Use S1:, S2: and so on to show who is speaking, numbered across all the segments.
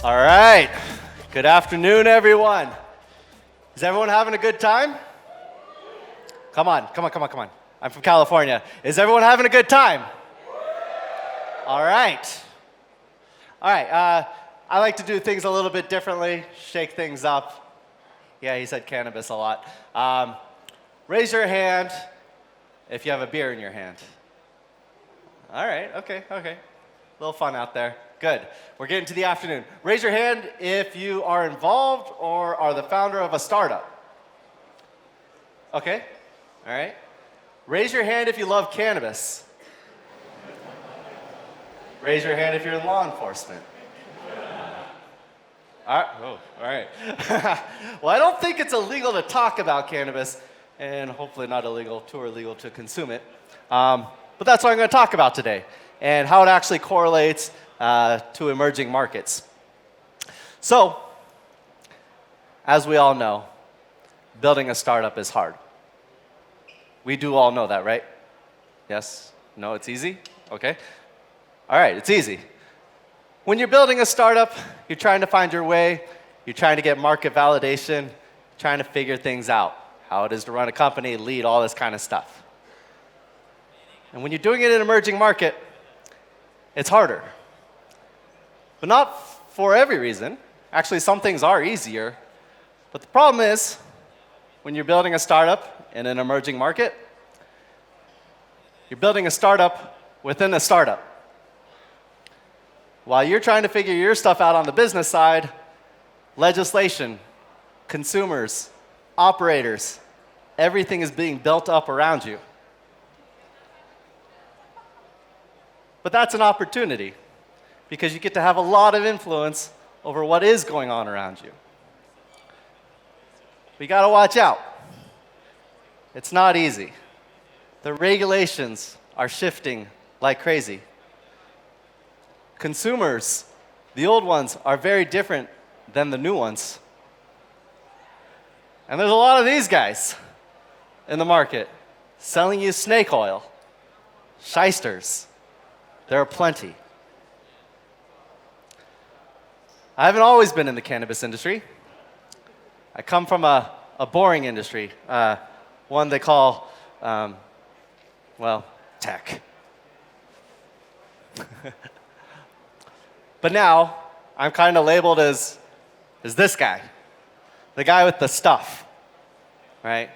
S1: All right. Good afternoon, everyone. Is everyone having a good time? Come on. I'm from California. Is everyone having a good time? All right. I like to do things a little bit differently, shake things up. Yeah, he said cannabis a lot. Raise your hand if you have a beer in your hand. All right, okay. A little fun out there. Good. We're getting to the afternoon. Raise your hand if you are involved or are the founder of a startup. Okay, all right. Raise your hand if you love cannabis. Raise your hand if you're in law enforcement. All right. Well, I don't think it's illegal to talk about cannabis, and hopefully not too illegal to consume it. But that's what I'm going to talk about today, and how it actually correlates to emerging markets. So, as we all know, building a startup is hard. We do all know that, right? Yes? No, it's easy? Okay. All right, it's easy. When you're building a startup, you're trying to find your way, you're trying to get market validation, trying to figure things out, how it is to run a company, lead, all this kind of stuff. And when you're doing it in an emerging market, it's harder. But not for every reason. Actually, some things are easier. But the problem is, when you're building a startup in an emerging market, you're building a startup within a startup. While you're trying to figure your stuff out on the business side, legislation, consumers, operators, everything is being built up around you. But that's an opportunity, because you get to have a lot of influence over what is going on around you. But you gotta watch out. It's not easy. The regulations are shifting like crazy. Consumers, the old ones, are very different than the new ones. And there's a lot of these guys in the market selling you snake oil, shysters. There are plenty. I haven't always been in the cannabis industry. I come from a boring industry, one they call, tech. But now, I'm kind of labeled as this guy, the guy with the stuff, right?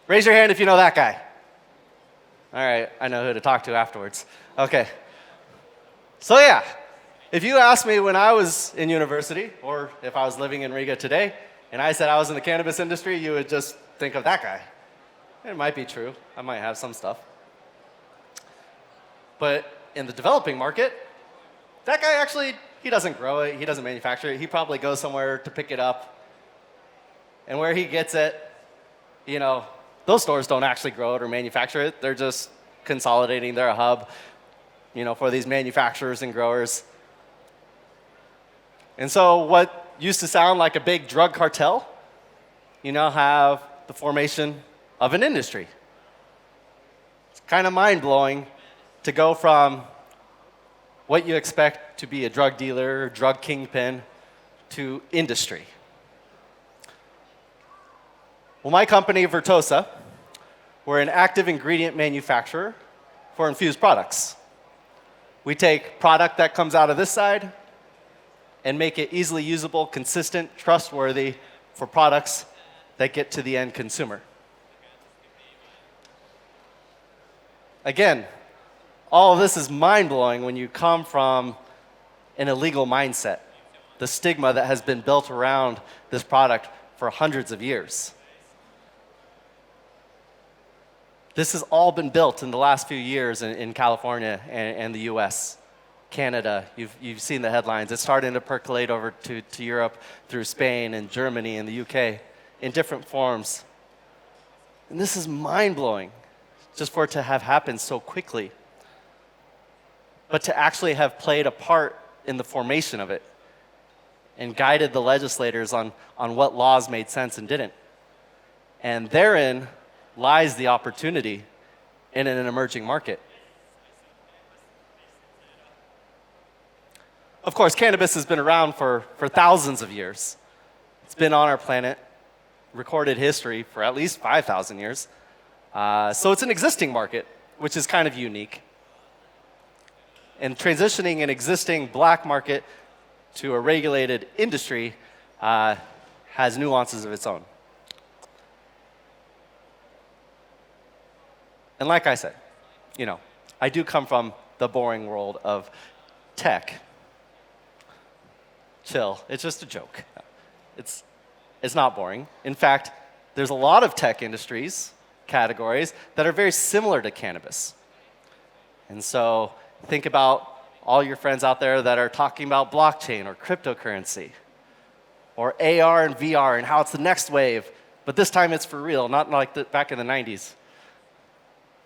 S1: Raise your hand if you know that guy. All right, I know who to talk to afterwards. Okay. So yeah, if you asked me when I was in university, or if I was living in Riga today, and I said I was in the cannabis industry, you would just think of that guy. It might be true. I might have some stuff. But in the developing market, that guy actually, he doesn't grow it, he doesn't manufacture it, he probably goes somewhere to pick it up. And where he gets it, those stores don't actually grow it or manufacture it, they're just consolidating their hub, for these manufacturers and growers. And so what used to sound like a big drug cartel, you now have the formation of an industry. It's kind of mind-blowing to go from what you expect to be a drug dealer or drug kingpin to industry. Well, my company, Vertosa, we're an active ingredient manufacturer for infused products. We take product that comes out of this side and make it easily usable, consistent, trustworthy for products that get to the end consumer. Again, all of this is mind-blowing when you come from an illegal mindset, the stigma that has been built around this product for hundreds of years. This has all been built in the last few years in California and the US. Canada, you've seen the headlines. It's starting to percolate over to Europe through Spain and Germany and the UK in different forms. And this is mind-blowing, just for it to have happened so quickly. But to actually have played a part in the formation of it and guided the legislators on what laws made sense and didn't. And therein lies the opportunity in an emerging market. Of course, cannabis has been around for thousands of years. It's been on our planet, recorded history for at least 5,000 years. So it's an existing market, which is kind of unique. And transitioning an existing black market to a regulated industry has nuances of its own. And like I said, I do come from the boring world of tech. Chill, it's just a joke. It's not boring. In fact, there's a lot of tech industries, categories, that are very similar to cannabis. And so think about all your friends out there that are talking about blockchain or cryptocurrency or AR and VR and how it's the next wave, but this time it's for real, not like back in the 90s.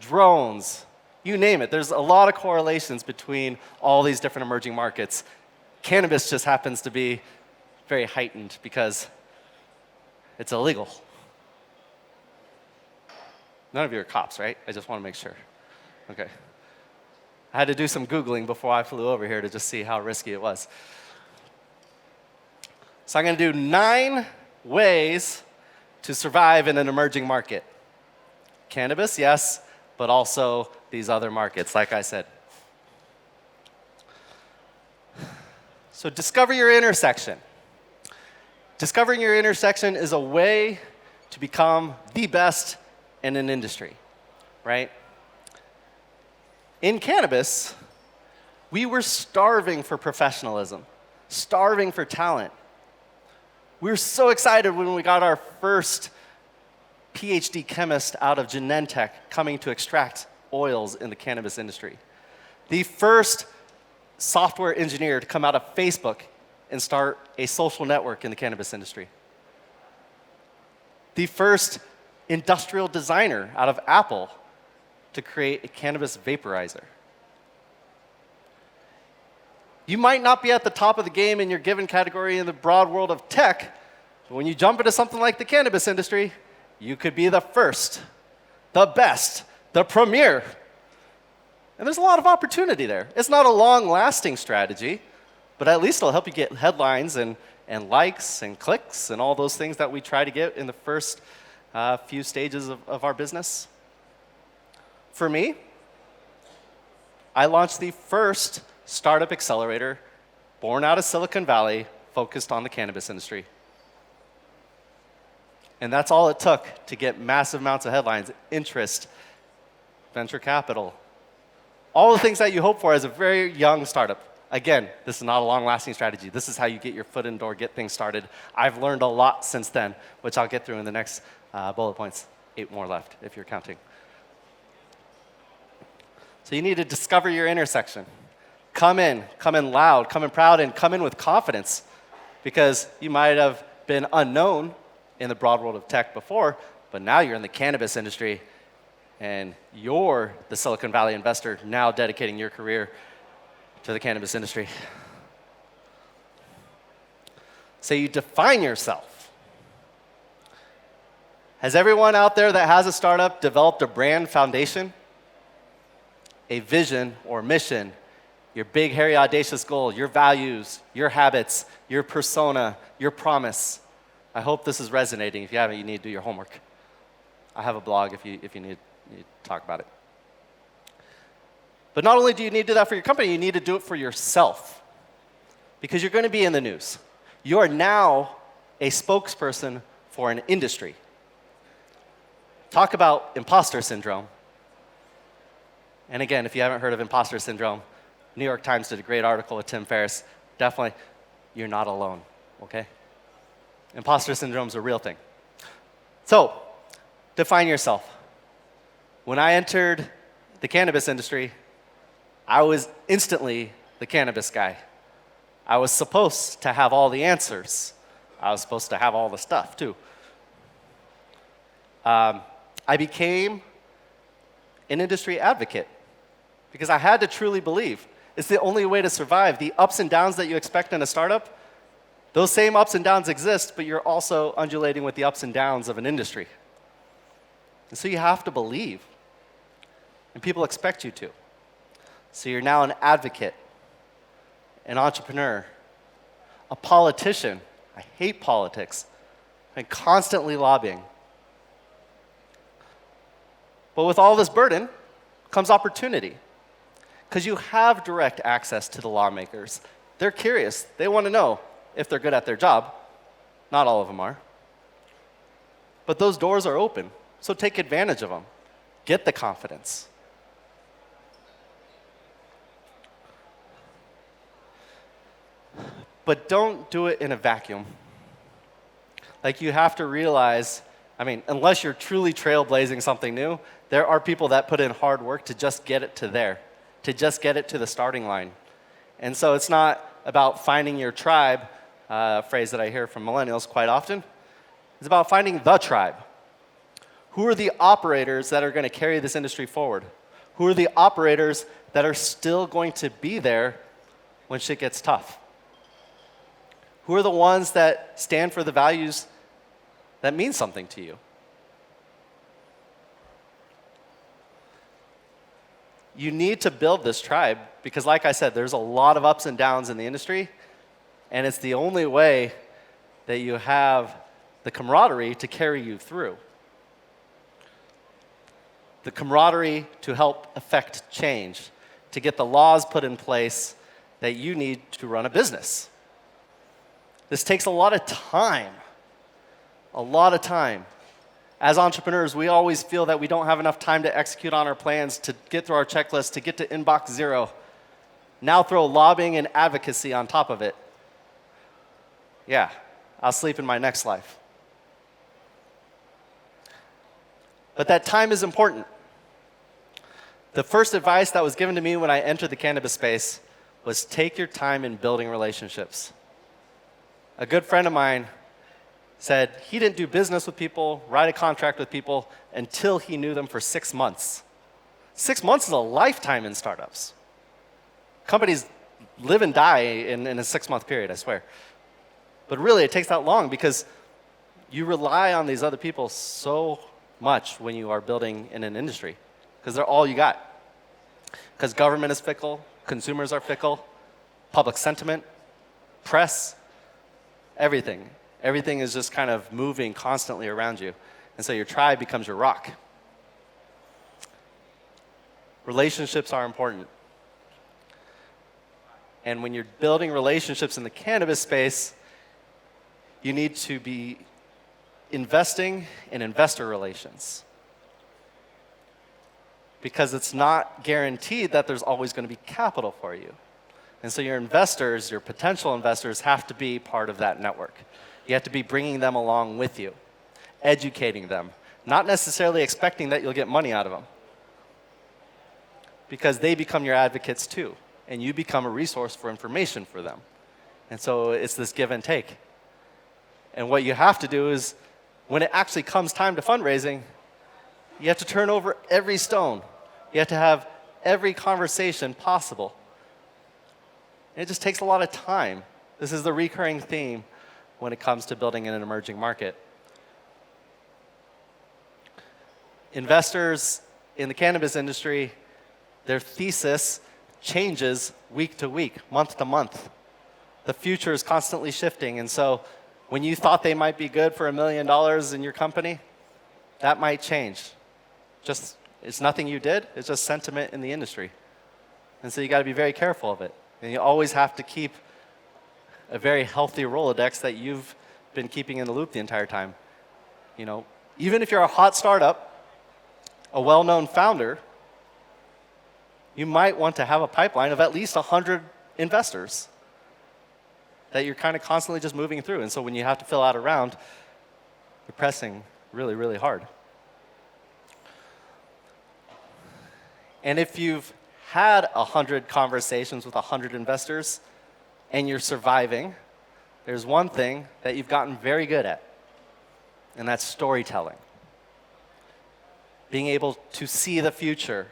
S1: Drones, you name it. There's a lot of correlations between all these different emerging markets. Cannabis just happens to be very heightened because it's illegal. None of you are cops, right? I just want to make sure. Okay. I had to do some Googling before I flew over here to just see how risky it was. So I'm going to do 9 ways to survive in an emerging market. Cannabis, yes, but also these other markets, like I said. So discover your intersection. Discovering your intersection is a way to become the best in an industry, right? In cannabis, we were starving for professionalism, starving for talent. We were so excited when we got our first PhD chemist out of Genentech coming to extract oils in the cannabis industry. The first software engineer to come out of Facebook and start a social network in the cannabis industry. The first industrial designer out of Apple to create a cannabis vaporizer. You might not be at the top of the game in your given category in the broad world of tech, but when you jump into something like the cannabis industry, you could be the first, the best, the premier. And there's a lot of opportunity there. It's not a long-lasting strategy, but at least it'll help you get headlines and likes and clicks and all those things that we try to get in the first few stages of our business. For me, I launched the first startup accelerator born out of Silicon Valley focused on the cannabis industry. And that's all it took to get massive amounts of headlines, interest, venture capital, all the things that you hope for as a very young startup. Again, this is not a long-lasting strategy. This is how you get your foot in the door, get things started. I've learned a lot since then, which I'll get through in the next bullet points. 8 more left, if you're counting. So you need to discover your intersection. Come in loud, come in proud, and come in with confidence, because you might have been unknown in the broad world of tech before, but now you're in the cannabis industry, and you're the Silicon Valley investor now dedicating your career to the cannabis industry. So you define yourself. Has everyone out there that has a startup developed a brand foundation? A vision or mission, your big, hairy, audacious goal, your values, your habits, your persona, your promise. I hope this is resonating. If you haven't, you need to do your homework. I have a blog if you need to talk about it. But not only do you need to do that for your company, you need to do it for yourself, because you're going to be in the news. You are now a spokesperson for an industry. Talk about imposter syndrome. And again, if you haven't heard of imposter syndrome, New York Times did a great article with Tim Ferriss. Definitely, you're not alone, okay? Imposter syndrome is a real thing. So, define yourself. When I entered the cannabis industry, I was instantly the cannabis guy. I was supposed to have all the answers. I was supposed to have all the stuff, too. I became an industry advocate because I had to truly believe it's the only way to survive. The ups and downs that you expect in a startup, those same ups and downs exist, but you're also undulating with the ups and downs of an industry. And so you have to believe, and people expect you to. So you're now an advocate. an entrepreneur, a politician. I hate politics. I'm constantly lobbying. But with all this burden comes opportunity, because you have direct access to the lawmakers. They're curious. They want to know if they're good at their job. Not all of them are. But those doors are open, so take advantage of them. Get the confidence. But don't do it in a vacuum. Like, you have to realize, unless you're truly trailblazing something new, there are people that put in hard work to just get it to there, to just get it to the starting line. And so it's not about finding your tribe, a phrase that I hear from millennials quite often. It's about finding the tribe. Who are the operators that are going to carry this industry forward? Who are the operators that are still going to be there when shit gets tough? Who are the ones that stand for the values that mean something to you? You need to build this tribe because, like I said, there's a lot of ups and downs in the industry, and it's the only way that you have the camaraderie to carry you through. The camaraderie to help affect change, to get the laws put in place that you need to run a business. This takes a lot of time. A lot of time. As entrepreneurs, we always feel that we don't have enough time to execute on our plans, to get through our checklist, to get to inbox zero. Now throw lobbying and advocacy on top of it. Yeah, I'll sleep in my next life. But that time is important. The first advice that was given to me when I entered the cannabis space was take your time in building relationships. A good friend of mine said he didn't do business with people, write a contract with people, until he knew them for 6 months. 6 months is a lifetime in startups. Companies live and die in a 6-month period, I swear. But really, it takes that long because you rely on these other people so much when you are building in an industry, because they're all you got. Because government is fickle, consumers are fickle, public sentiment, press, everything. Everything is just kind of moving constantly around you. And so your tribe becomes your rock. Relationships are important. And when you're building relationships in the cannabis space, you need to be investing in investor relations. Because it's not guaranteed that there's always going to be capital for you. And so your investors, your potential investors, have to be part of that network. You have to be bringing them along with you, educating them, not necessarily expecting that you'll get money out of them. Because they become your advocates too, and you become a resource for information for them. And so it's this give and take. And what you have to do is, when it actually comes time to fundraising, you have to turn over every stone. You have to have every conversation possible. And it just takes a lot of time. This is the recurring theme when it comes to building in an emerging market. Investors in the cannabis industry, their thesis changes week to week, month to month. The future is constantly shifting, and so when you thought they might be good for $1 million in your company, that might change. It's nothing you did, it's just sentiment in the industry. And so you got to be very careful of it. And you always have to keep a very healthy Rolodex that you've been keeping in the loop the entire time. Even if you're a hot startup, a well-known founder, you might want to have a pipeline of at least 100 investors that you're kind of constantly just moving through. And so when you have to fill out a round, you're pressing really, really hard. And if you've had 100 conversations with 100 investors and you're surviving, there's one thing that you've gotten very good at, and that's storytelling. Being able to see the future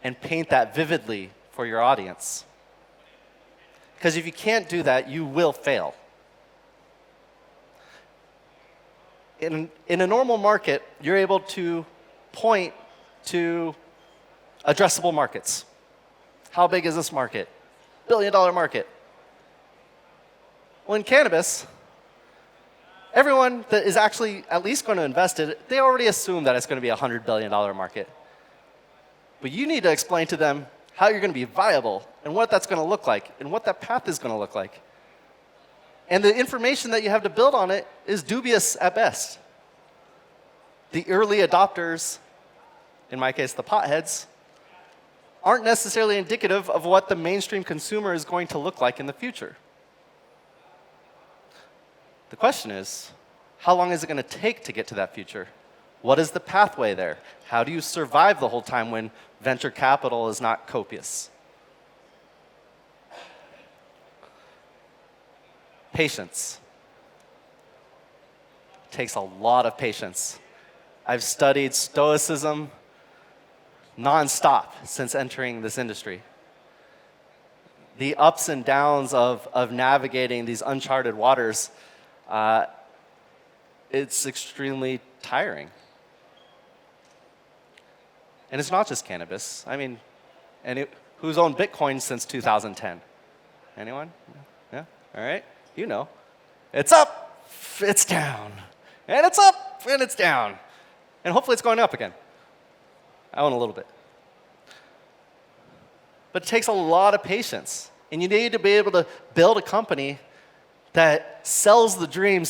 S1: and paint that vividly for your audience. Because if you can't do that, you will fail. In a normal market, you're able to point to addressable markets. How big is this market? $1 billion market. Well, in cannabis, everyone that is actually at least going to invest in it, they already assume that it's going to be a $100 billion market. But you need to explain to them how you're going to be viable and what that's going to look like and what that path is going to look like. And the information that you have to build on it is dubious at best. The early adopters, in my case the potheads, aren't necessarily indicative of what the mainstream consumer is going to look like in the future. The question is, how long is it going to take to get to that future? What is the pathway there? How do you survive the whole time when venture capital is not copious? Patience. It takes a lot of patience. I've studied stoicism nonstop since entering this industry. The ups and downs of navigating these uncharted waters, it's extremely tiring. And it's not just cannabis. I mean, who's owned Bitcoin since 2010? Anyone? Yeah? All right. You know. It's up, it's down. And it's up, and it's down. And hopefully it's going up again. I own a little bit. But it takes a lot of patience. And you need to be able to build a company that sells the dream of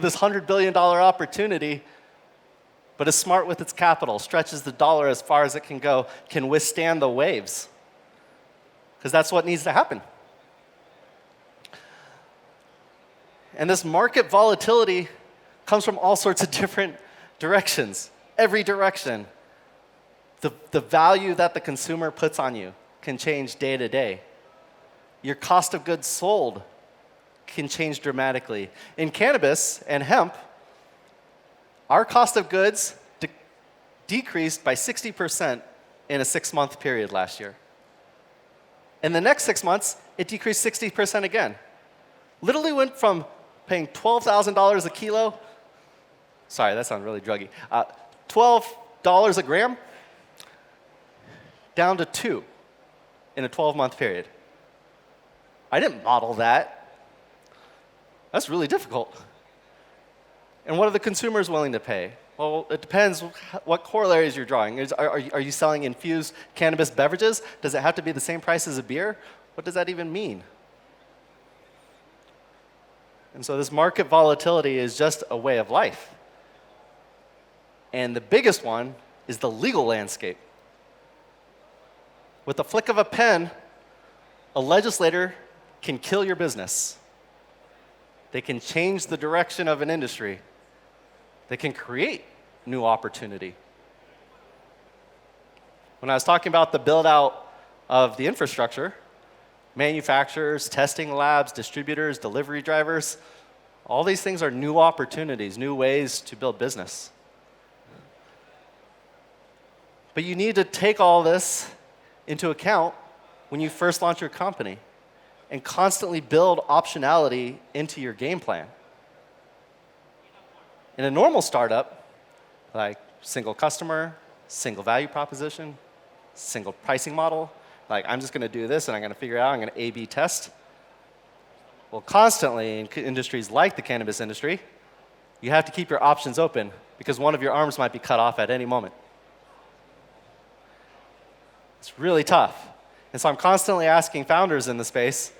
S1: this $100 billion opportunity, but is smart with its capital, stretches the dollar as far as it can go, can withstand the waves. Because that's what needs to happen. And this market volatility comes from all sorts of different directions. Every direction. The value that the consumer puts on you can change day to day. Your cost of goods sold can change dramatically. In cannabis and hemp, our cost of goods decreased by 60% in a 6-month period last year. In the next 6 months, it decreased 60% again. Literally went from paying $12,000 a kilo, sorry, that sounds really druggy, $12 a gram, down to $2 in a 12-month period. I didn't model that. That's really difficult. And what are the consumers willing to pay? Well, it depends what corollaries you're drawing. Are you selling infused cannabis beverages? Does it have to be the same price as a beer? What does that even mean? And so this market volatility is just a way of life. And the biggest one is the legal landscape. With the flick of a pen, a legislator can kill your business. They can change the direction of an industry. They can create new opportunity. When I was talking about the build-out of the infrastructure, manufacturers, testing labs, distributors, delivery drivers, all these things are new opportunities, new ways to build business. But you need to take all this into account when you first launch your company and constantly build optionality into your game plan. In a normal startup, like single customer, single value proposition, single pricing model, like I'm just going to do this and I'm going to figure it out, I'm going to A/B test. Well, constantly in industries like the cannabis industry, you have to keep your options open because one of your arms might be cut off at any moment. It's really tough. And so I'm constantly asking founders in the space,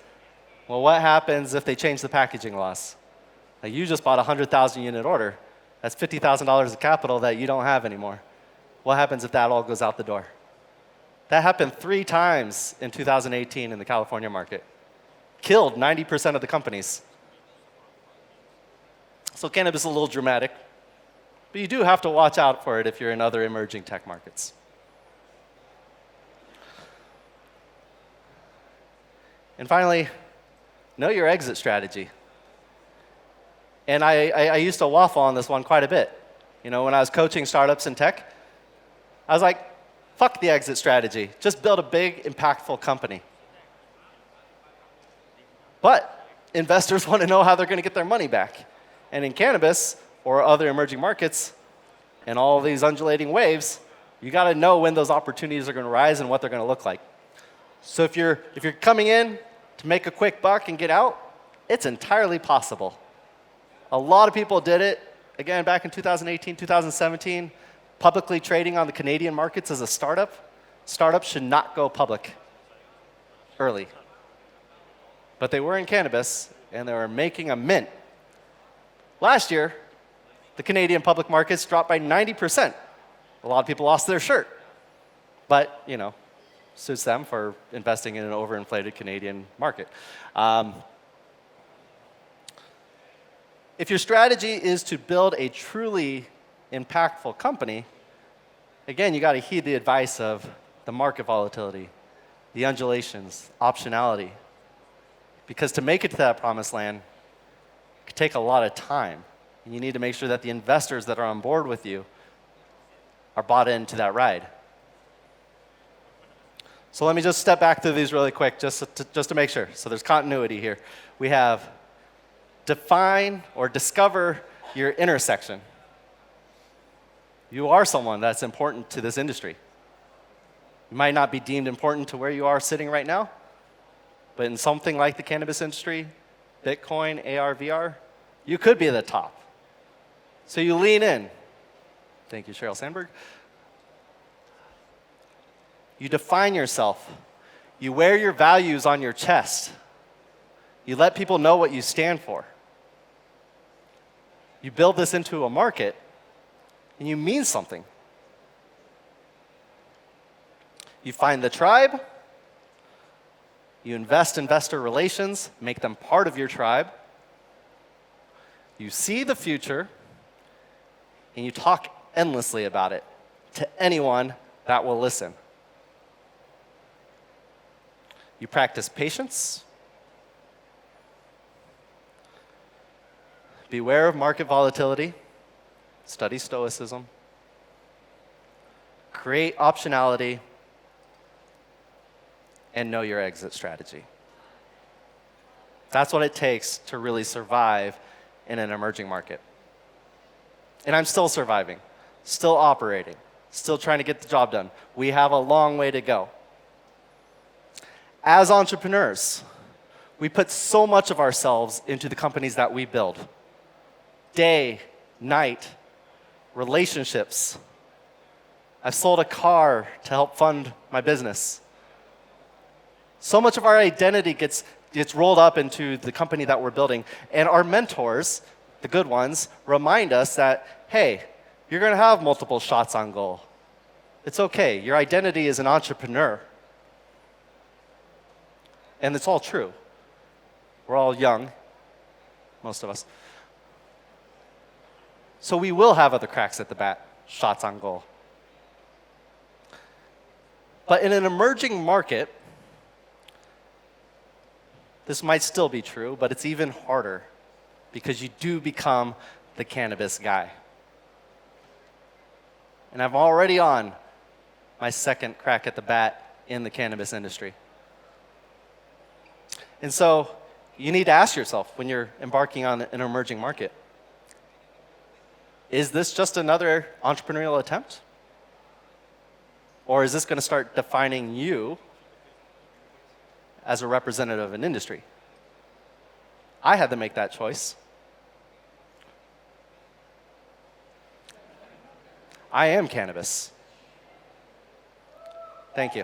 S1: well, what happens if they change the packaging laws? Like you just bought a 100,000 unit order. That's $50,000 of capital that you don't have anymore. What happens if that all goes out the door? That happened 3 times in 2018 in the California market. Killed 90% of the companies. So cannabis is a little dramatic, but you do have to watch out for it if you're in other emerging tech markets. And finally, know your exit strategy. And I used to waffle on this one quite a bit. You know, when I was coaching startups in tech, I was like, fuck the exit strategy. Just build a big, impactful company. But investors want to know how they're going to get their money back. And in cannabis or other emerging markets and all these undulating waves, you got to know when those opportunities are going to rise and what they're going to look like. So if you're coming in to make a quick buck and get out, It's entirely possible. A lot of people did it, again, back in 2018, 2017, publicly trading on the Canadian markets as a startup. Startups should not go public early. But they were in cannabis, and they were making a mint. Last year, the Canadian public markets dropped by 90%. A lot of people lost their shirt. But, suits them for investing in an overinflated Canadian market. If your strategy is to build a truly impactful company, again, you got to heed the advice of the market volatility, the undulations, optionality. Because to make it to that promised land, it could take a lot of time. And you need to make sure that the investors that are on board with you are bought into that ride. So let me just step back through these really quick just to make sure. So there's continuity here. We have define or discover your intersection. You are someone that's important to this industry. You might not be deemed important to where you are sitting right now, but in something like the cannabis industry, Bitcoin, AR, VR, you could be at the top. So you lean in. Thank you, Sheryl Sandberg. You define yourself. You wear your values on your chest. You let people know what you stand for. You build this into a market, and you mean something. You find the tribe. You invest investor relations, make them part of your tribe. You see the future, and you talk endlessly about it to anyone that will listen. You practice patience. Beware of market volatility. Study stoicism. Create optionality. And know your exit strategy. That's what it takes to really survive in an emerging market. And I'm still surviving, still operating, still trying to get the job done. We have a long way to go. As entrepreneurs, we put so much of ourselves into the companies that we build. Day, night, relationships. I've sold a car to help fund my business. So much of our identity gets rolled up into the company that we're building. And our mentors, the good ones, remind us that, hey, you're going to have multiple shots on goal. It's okay. Your identity is an entrepreneur. And it's all true. We're all young, most of us. So we will have other cracks at the bat, shots on goal. But in an emerging market, this might still be true, but it's even harder because you do become the cannabis guy. And I'm already on my second crack at the bat in the cannabis industry. And so you need to ask yourself when you're embarking on an emerging market, is this just another entrepreneurial attempt? Or is this going to start defining you as a representative of an industry? I had to make that choice. I am cannabis. Thank you.